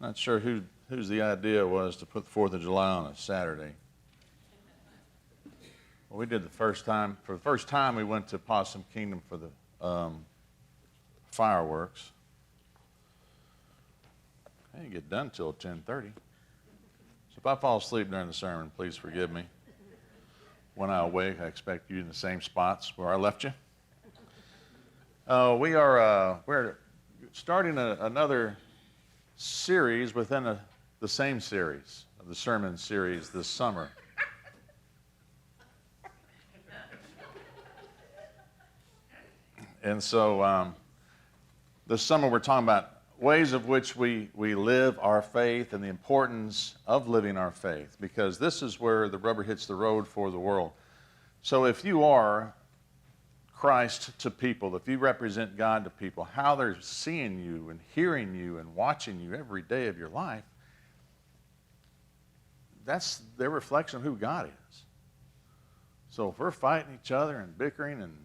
Not sure whose the idea was to put the 4th of July on a Saturday. Well, we did the first time. For the first time, we went to Possum Kingdom for the fireworks. I didn't get done till 10:30. So if I fall asleep during the sermon, please forgive me. When I awake, I expect you in the same spots where I left you. We're starting another series within the same series of the sermon series this summer. And so this summer we're talking about ways of which we live our faith and the importance of living our faith, because this is where the rubber hits the road for the world. So if you are Christ to people, if you represent God to people, how they're seeing you and hearing you and watching you every day of your life, that's their reflection of who God is. So if we're fighting each other and bickering and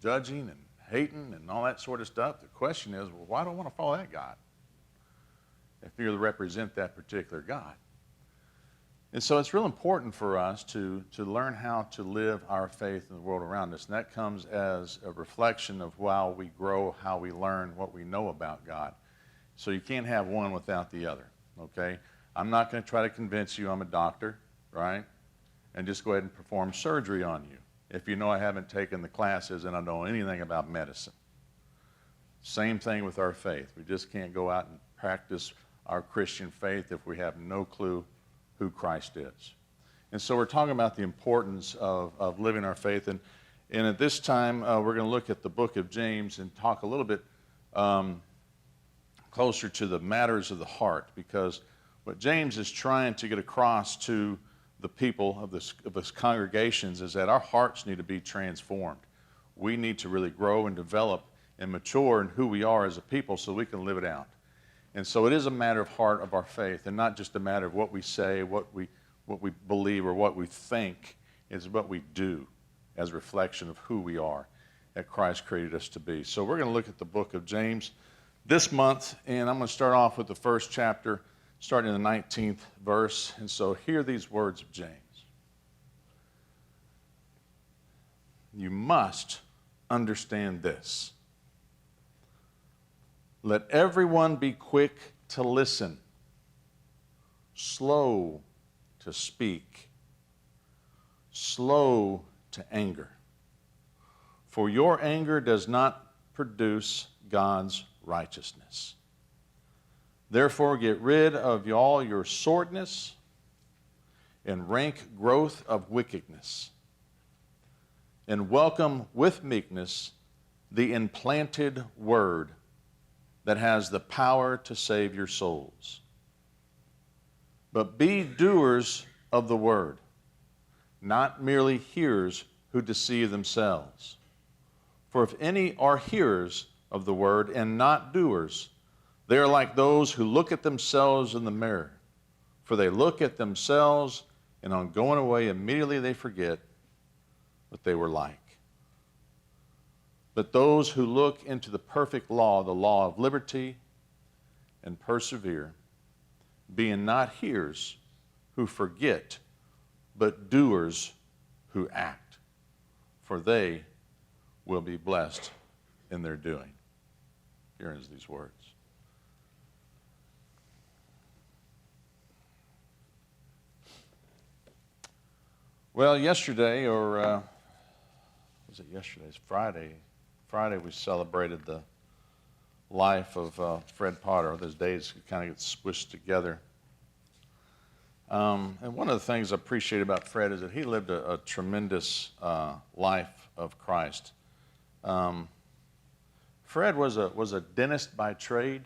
judging and hating and all that sort of stuff, the question is, well, why do I want to follow that God if you represent that particular God? And so it's real important for us to learn how to live our faith in the world around us. And that comes as a reflection of how we grow, how we learn, what we know about God. So you can't have one without the other, okay? I'm not going to try to convince you I'm a doctor, right? And just go ahead and perform surgery on you if you know I haven't taken the classes and I don't know anything about medicine. Same thing with our faith. We just can't go out and practice our Christian faith if we have no clue who Christ is. And so we're talking about the importance of living our faith. And at this time, we're going to look at the book of James and talk a little bit closer to the matters of the heart, because what James is trying to get across to the people of this congregations is that our hearts need to be transformed. We need to really grow and develop and mature in who we are as a people so we can live it out. And so it is a matter of heart of our faith, and not just a matter of what we say, what we believe, or what we think. It's what we do as a reflection of who we are that Christ created us to be. So we're going to look at the book of James this month, and I'm going to start off with the first chapter, starting in the 19th verse. And so hear these words of James. You must understand this. Let everyone be quick to listen, slow to speak, slow to anger. For your anger does not produce God's righteousness. Therefore, get rid of all your sordidness and rank growth of wickedness, and welcome with meekness the implanted word that has the power to save your souls. But be doers of the word, not merely hearers who deceive themselves. For if any are hearers of the word and not doers, they are like those who look at themselves in the mirror. For they look at themselves, and on going away immediately they forget what they were like. But those who look into the perfect law, the law of liberty, and persevere, being not hearers who forget, but doers who act, for they will be blessed in their doing. Here ends these words. Well, yesterday, or was it yesterday? It's Friday. Friday we celebrated the life of Fred Potter. Those days kind of get squished together. And one of the things I appreciate about Fred is that he lived a tremendous life of Christ. Fred was a dentist by trade,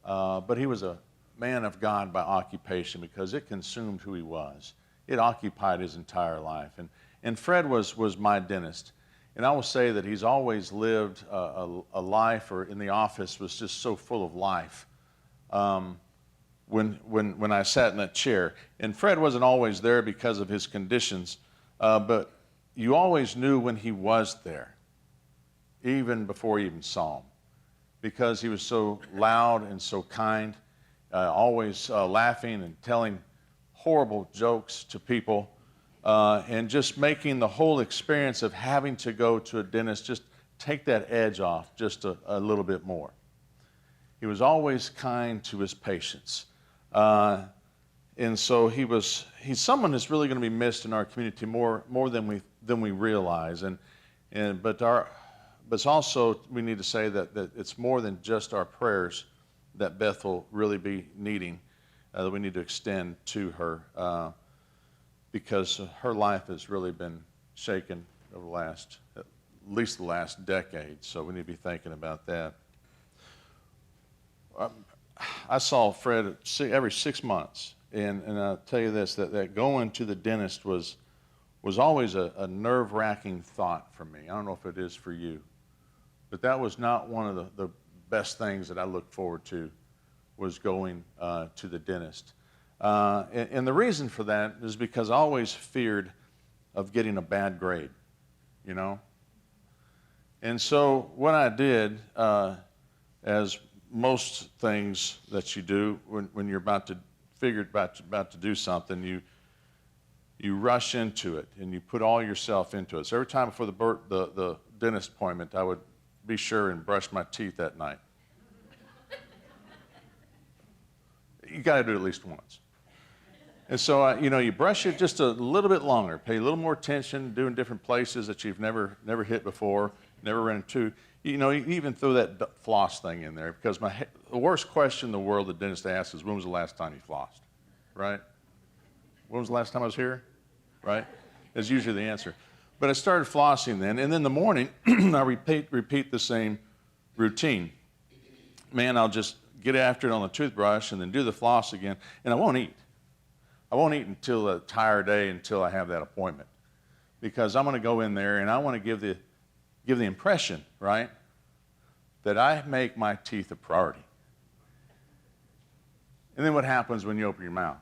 but he was a man of God by occupation, because it consumed who he was. It occupied his entire life. And Fred was my dentist. And I will say that he's always lived a life, or in the office was just so full of life when I sat in that chair. And Fred wasn't always there because of his conditions, but you always knew when he was there, even before you even saw him. because he was so loud and so kind, always laughing and telling horrible jokes to people, and just making the whole experience of having to go to a dentist just take that edge off just a little bit more. He was always kind to his patients. And so he's someone that's really going to be missed in our community more than we realize. But it's also, we need to say that it's more than just our prayers that Beth will really be needing, that we need to extend to her, because her life has really been shaken over at least the last decade. So we need to be thinking about that. I saw Fred every 6 months, and I'll tell you this, that going to the dentist was always a nerve-wracking thought for me. I don't know if it is for you, but that was not one of the best things that I looked forward to, was going to the dentist. And the reason for that is because I always feared of getting a bad grade, you know? And so what I did, as most things that you do when you're about to do something, you rush into it and you put all yourself into it. So every time before the dentist appointment, I would be sure and brush my teeth that night. You got to do it at least once. And so you brush it just a little bit longer, pay a little more attention, doing different places that you've never hit before, never ran into. You even throw that floss thing in there, because the worst question in the world the dentist asks is, when was the last time you flossed, right? When was the last time I was here, right? Is usually the answer. But I started flossing then, and then in the morning, I repeat the same routine. Man, I'll just get after it on the toothbrush and then do the floss again, and I won't eat. I won't eat until the entire day, until I have that appointment, because I'm going to go in there and I want to give the impression, right, that I make my teeth a priority. And then what happens when you open your mouth?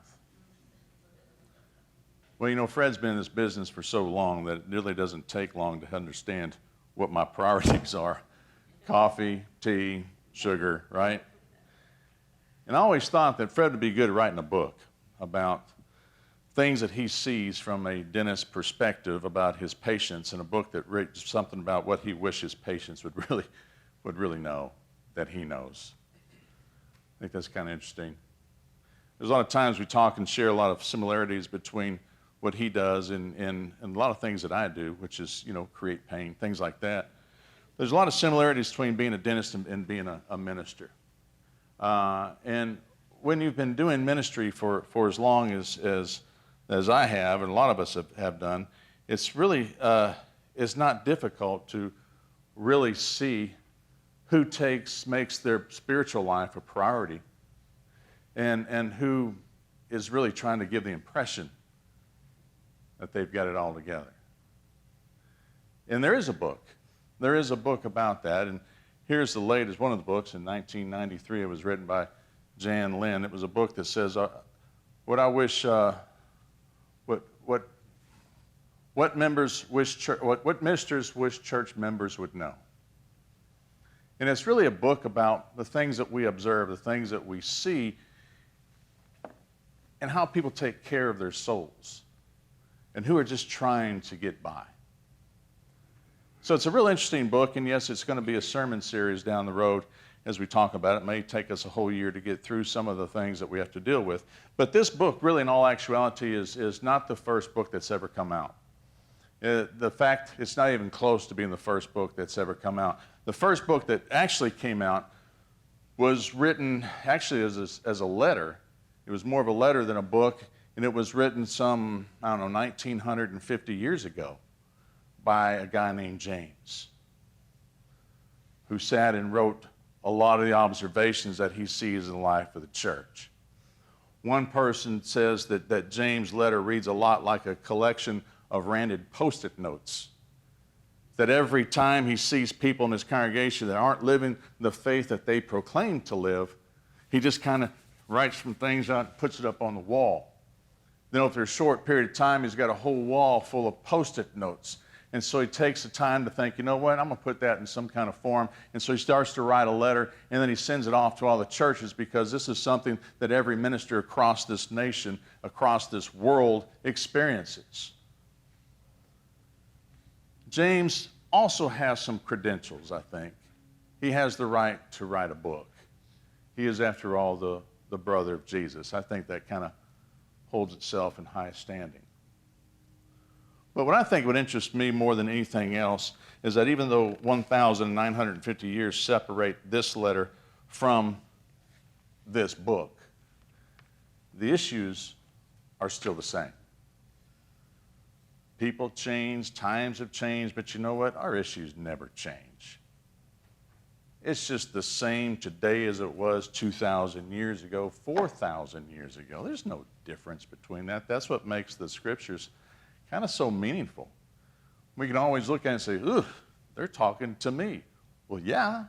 Well, Fred's been in this business for so long that it really doesn't take long to understand what my priorities are. Coffee, tea, sugar, right? And I always thought that Fred would be good at writing a book about things that he sees from a dentist's perspective about his patients, and a book that writes something about what he wishes patients would really know that he knows. I think that's kind of interesting. There's a lot of times we talk and share a lot of similarities between what he does and a lot of things that I do, which is, create pain, things like that. There's a lot of similarities between being a dentist and being a minister. And when you've been doing ministry for as long as I have, and a lot of us have done, it's really it's not difficult to really see who makes their spiritual life a priority, and who is really trying to give the impression that they've got it all together. And there is a book about that, and here's the latest one of the books. In 1993, it was written by Jan Lynn. It was a book that says what I wish what ministers wish church members would know. And it's really a book about the things that we observe, the things that we see, and how people take care of their souls, and who are just trying to get by. So it's a real interesting book, and yes, it's going to be a sermon series down the road as we talk about it. It may take us a whole year to get through some of the things that we have to deal with. But this book, really, in all actuality, is not the first book that's ever come out. The fact, it's not even close to being the first book that's ever come out. The first book that actually came out was written actually as a letter. It was more of a letter than a book, and it was written 1950 years ago by a guy named James, who sat and wrote a lot of the observations that he sees in the life of the church. One person says that James' letter reads a lot like a collection of ranted Post-it notes, that every time he sees people in his congregation that aren't living the faith that they proclaim to live, he just kind of writes some things out and puts it up on the wall. Then after a short period of time, he's got a whole wall full of Post-it notes. And so he takes the time to think, you know what, I'm going to put that in some kind of form. And so he starts to write a letter, and then he sends it off to all the churches, because this is something that every minister across this nation, across this world, experiences. James also has some credentials, I think. He has the right to write a book. He is, after all, the brother of Jesus. I think that kind of holds itself in high standing. But what I think would interest me more than anything else is that even though 1,950 years separate this letter from this book, the issues are still the same. People change, times have changed, but you know what? Our issues never change. It's just the same today as it was 2,000 years ago, 4,000 years ago. There's no difference between that. That's what makes the scriptures kind of so meaningful. We can always look at it and say, ugh, they're talking to me. Well, yeah,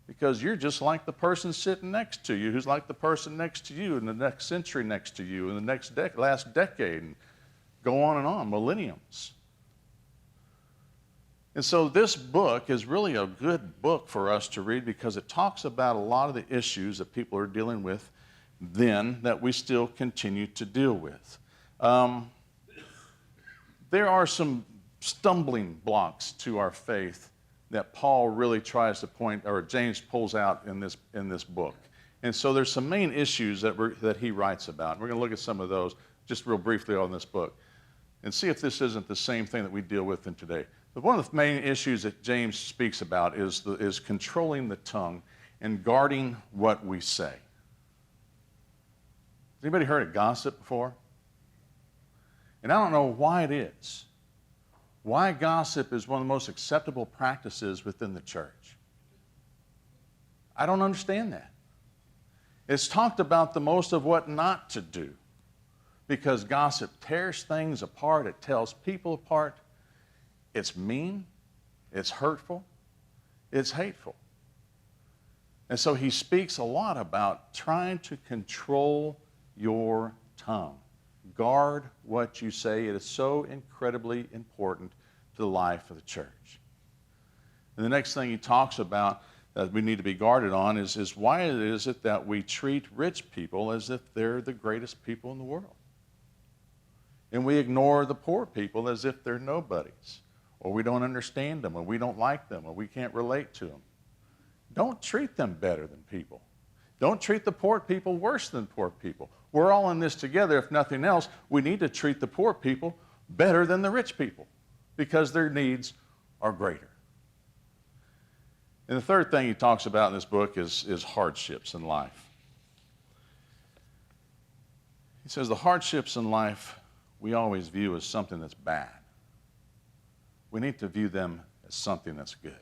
because you're just like the person sitting next to you, who's like the person next to you in the next century next to you, in the next last decade, and go on, millenniums. And so this book is really a good book for us to read, because it talks about a lot of the issues that people are dealing with then that we still continue to deal with. There are some stumbling blocks to our faith that Paul really tries to point, or James pulls out in this book. And so there's some main issues that he writes about. We're going to look at some of those just real briefly on this book and see if this isn't the same thing that we deal with in today. But one of the main issues that James speaks about is controlling the tongue and guarding what we say. Has anybody heard of gossip before? And I don't know why it is. Why gossip is one of the most acceptable practices within the church. I don't understand that. It's talked about the most of what not to do, because gossip tears things apart. It tells people apart. It's mean. It's hurtful. It's hateful. And so he speaks a lot about trying to control your tongue. Guard what you say. It is so incredibly important to the life of the church. And the next thing he talks about that we need to be guarded on is why is it that we treat rich people as if they're the greatest people in the world? And we ignore the poor people as if they're nobodies, or we don't understand them, or we don't like them, or we can't relate to them. Don't treat them better than people. Don't treat the poor people worse than poor people. We're all in this together. If nothing else, we need to treat the poor people better than the rich people, because their needs are greater. And the third thing he talks about in this book is hardships in life. He says the hardships in life we always view as something that's bad. We need to view them as something that's good.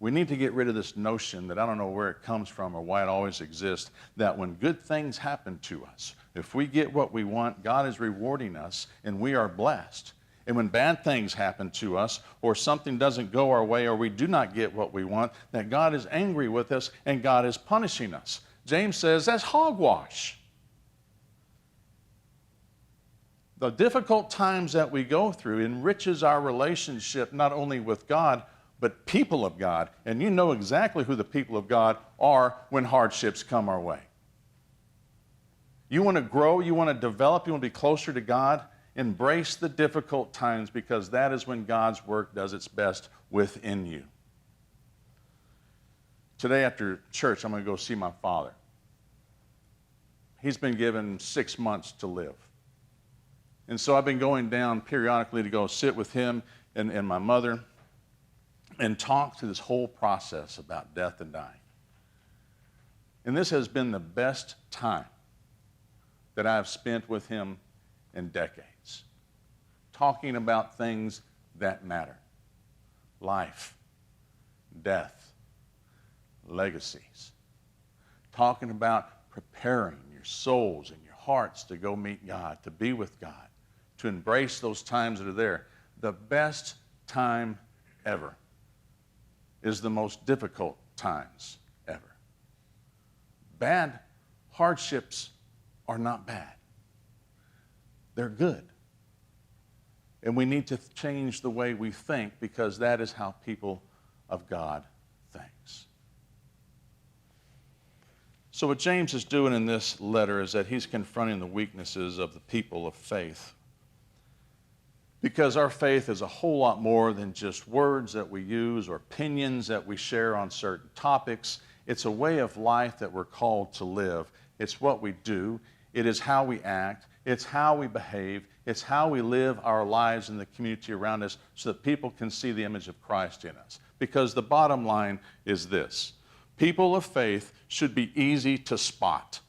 We need to get rid of this notion that I don't know where it comes from or why it always exists, that when good things happen to us, if we get what we want, God is rewarding us and we are blessed. And when bad things happen to us, or something doesn't go our way, or we do not get what we want, that God is angry with us and God is punishing us. James says that's hogwash. The difficult times that we go through enriches our relationship not only with God, but people of God. And you know exactly who the people of God are when hardships come our way. You want to grow, you want to develop, you want to be closer to God, embrace the difficult times, because that is when God's work does its best within you. Today after church, I'm going to go see my father. He's been given 6 months to live. And so I've been going down periodically to go sit with him and my mother and talk through this whole process about death and dying. And this has been the best time that I've spent with him in decades, talking about things that matter: life, death, legacies, talking about preparing your souls and your hearts to go meet God, to be with God, to embrace those times that are there. The best time ever is the most difficult times ever. Bad hardships are not bad. They're good. And we need to change the way we think, because that is how people of God thinks. So what James is doing in this letter is that he's confronting the weaknesses of the people of faith. Because our faith is a whole lot more than just words that we use or opinions that we share on certain topics. It's a way of life that we're called to live. It's what we do. It is how we act. It's how we behave. It's how we live our lives in the community around us so that people can see the image of Christ in us. Because the bottom line is this: people of faith should be easy to spot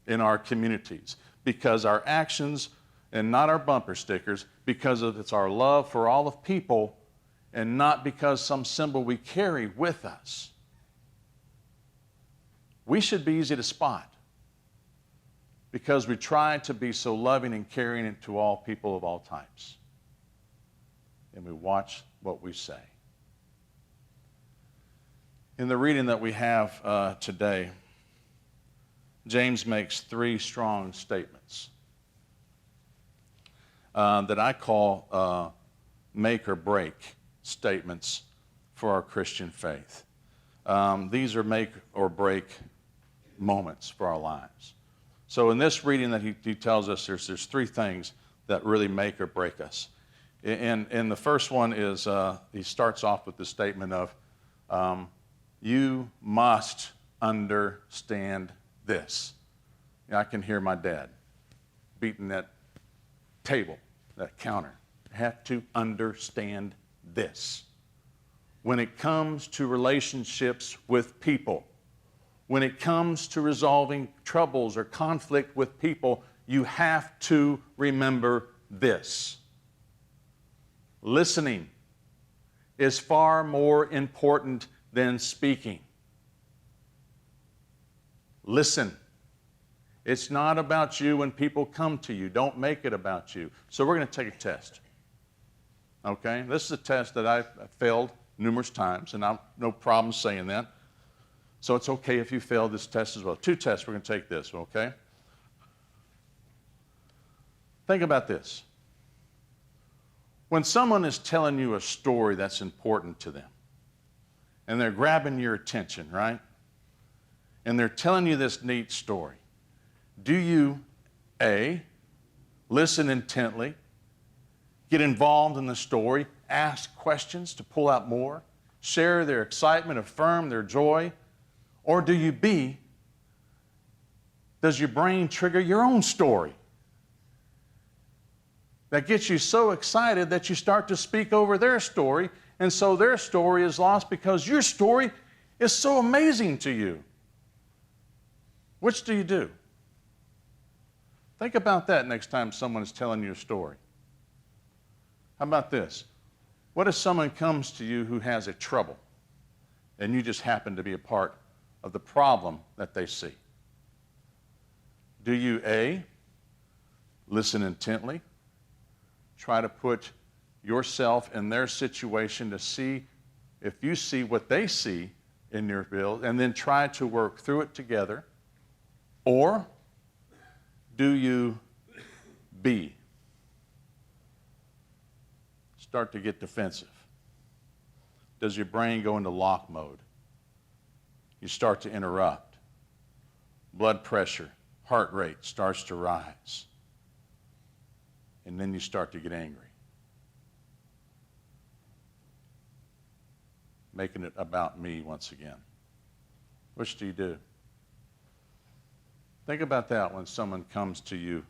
in our communities, because our actions, and not our bumper stickers, because it's our love for all of people, and not because some symbol we carry with us. We should be easy to spot, because we try to be so loving and caring to all people of all types. And we watch what we say. In the reading that we have today, James makes three strong statements that I call make or break statements for our Christian faith. These are make or break moments for our lives. So in this reading that he tells us, there's three things that really make or break us. And the first one is, he starts off with the statement of, you must understand this. I can hear my dad beating that table, that counter. I have to understand this. When it comes to relationships with people, when it comes to resolving troubles or conflict with people, you have to remember this. Listening is far more important than speaking. Listen. It's not about you when people come to you. Don't make it about you. So we're going to take a test. Okay? This is a test that I've failed numerous times, and I've no problem saying that. So it's okay if you fail this test as well. 2 tests, we're going to take this, okay? Think about this. When someone is telling you a story that's important to them, and they're grabbing your attention, right? And they're telling you this neat story, do you, A, listen intently, get involved in the story, ask questions to pull out more, share their excitement, affirm their joy? Or do you, B, does your brain trigger your own story that gets you so excited that you start to speak over their story, and so their story is lost because your story is so amazing to you? Which do you do? Think about that next time someone is telling you a story. How about this? What if someone comes to you who has a trouble, and you just happen to be a part of the problem that they see? Do you, A, listen intently, try to put yourself in their situation to see if you see what they see in your field, and then try to work through it together? Or do you, B, start to get defensive? Does your brain go into lock mode? You start to interrupt. Blood pressure, heart rate starts to rise. And then you start to get angry. Making it about me once again. Which do you do? Think about that when someone comes to you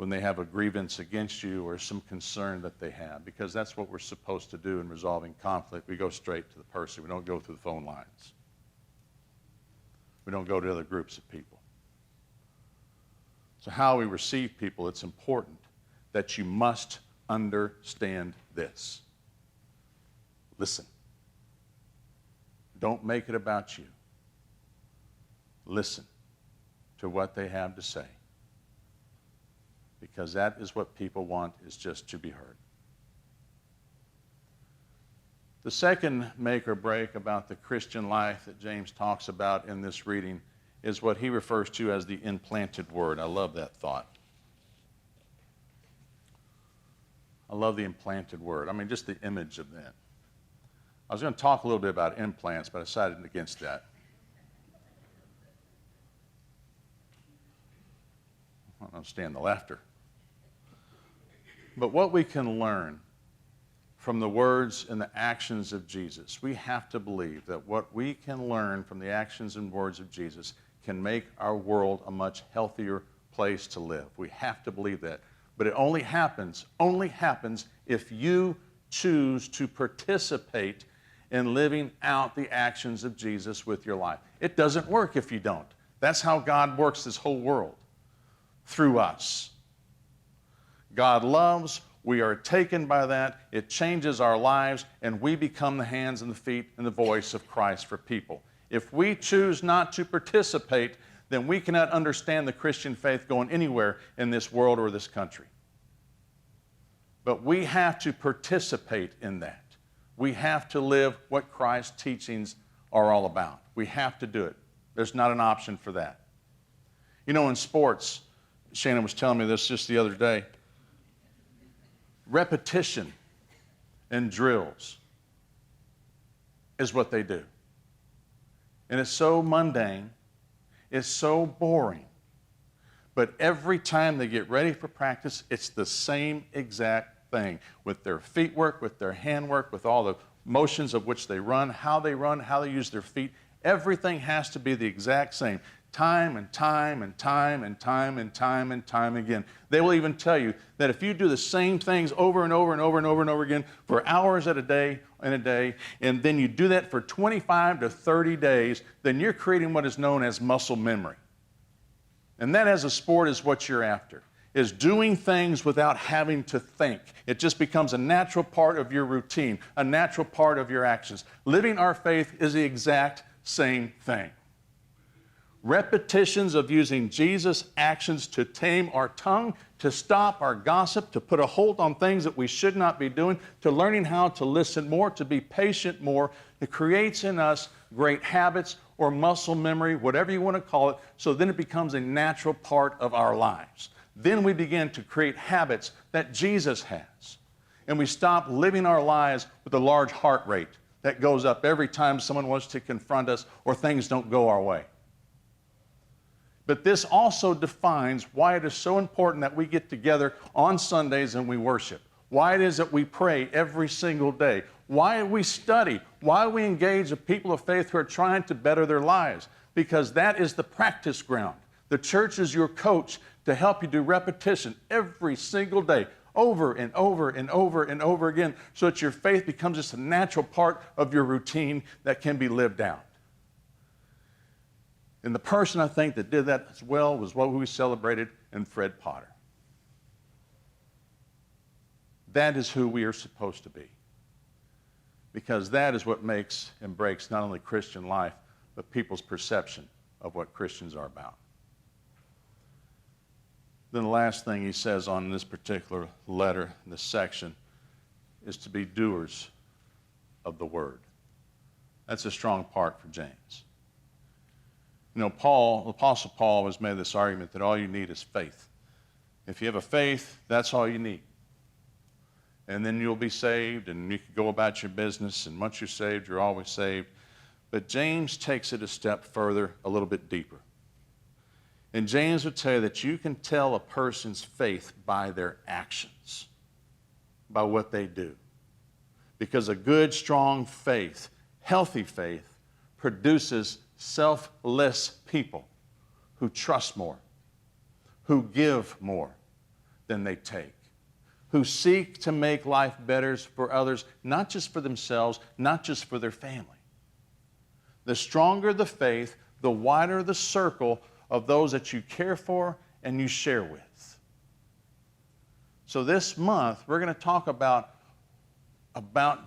when they have a grievance against you or some concern that they have, because that's what we're supposed to do in resolving conflict. We go straight to the person. We don't go through the phone lines. We don't go to other groups of people. So how we receive people, it's important that you must understand this. Listen. Don't make it about you. Listen to what they have to say, because that is what people want, is just to be heard. The second make or break about the Christian life that James talks about in this reading is what he refers to as the implanted word. I love that thought. I love the implanted word. I mean, just the image of that. I was going to talk a little bit about implants, but I decided against that. I don't understand the laughter. But what we can learn from the words and the actions of Jesus, we have to believe that what we can learn from the actions and words of Jesus can make our world a much healthier place to live. We have to believe that. But it only happens if you choose to participate in living out the actions of Jesus with your life. It doesn't work if you don't. That's how God works this whole world, through us. God loves, we are taken by that, it changes our lives, and we become the hands and the feet and the voice of Christ for people. If we choose not to participate, then we cannot understand the Christian faith going anywhere in this world or this country. But we have to participate in that. We have to live what Christ's teachings are all about. We have to do it. There's not an option for that. You know, in sports, Shannon was telling me this just the other day, repetition and drills is what they do. And it's so mundane, it's so boring. But every time they get ready for practice, it's the same exact thing. With their feet work, with their hand work, with all the motions of which they run, how they use their feet, everything has to be the exact same. Time and time and time and time and time and time again. They will even tell you that if you do the same things over and over and over and over and over again for hours in a day, and then you do that for 25 to 30 days, then you're creating what is known as muscle memory. And that as a sport is what you're after, is doing things without having to think. It just becomes a natural part of your routine, a natural part of your actions. Living our faith is the exact same thing. Repetitions of using Jesus' actions to tame our tongue, to stop our gossip, to put a hold on things that we should not be doing, to learning how to listen more, to be patient more. It creates in us great habits or muscle memory, whatever you want to call it, so then it becomes a natural part of our lives. Then we begin to create habits that Jesus has. And we stop living our lives with a large heart rate that goes up every time someone wants to confront us or things don't go our way. But this also defines why it is so important that we get together on Sundays and we worship. Why it is that we pray every single day. Why we study. Why we engage with people of faith who are trying to better their lives. Because that is the practice ground. The church is your coach to help you do repetition every single day, over and over and over and over again, so that your faith becomes just a natural part of your routine that can be lived out. And the person I think that did that as well was what we celebrated in Fred Potter. That is who we are supposed to be. Because that is what makes and breaks not only Christian life, but people's perception of what Christians are about. Then the last thing he says on this particular letter, this section, is to be doers of the word. That's a strong part for James. You know, the Apostle Paul has made this argument that all you need is faith. If you have a faith, that's all you need. And then you'll be saved, and you can go about your business, and once you're saved, you're always saved. But James takes it a step further, a little bit deeper. And James would tell you that you can tell a person's faith by their actions, by what they do. Because a good, strong faith, healthy faith, produces selfless people who trust more, who give more than they take, who seek to make life better for others, not just for themselves, not just for their family. The stronger the faith, the wider the circle of those that you care for and you share with. So this month, we're going to talk about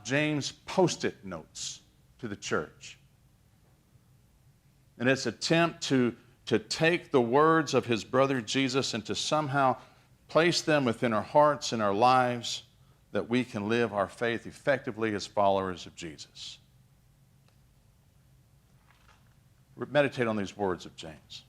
James' Post-it notes to the church. And its attempt to take the words of his brother Jesus and to somehow place them within our hearts and our lives that we can live our faith effectively as followers of Jesus. Meditate on these words of James.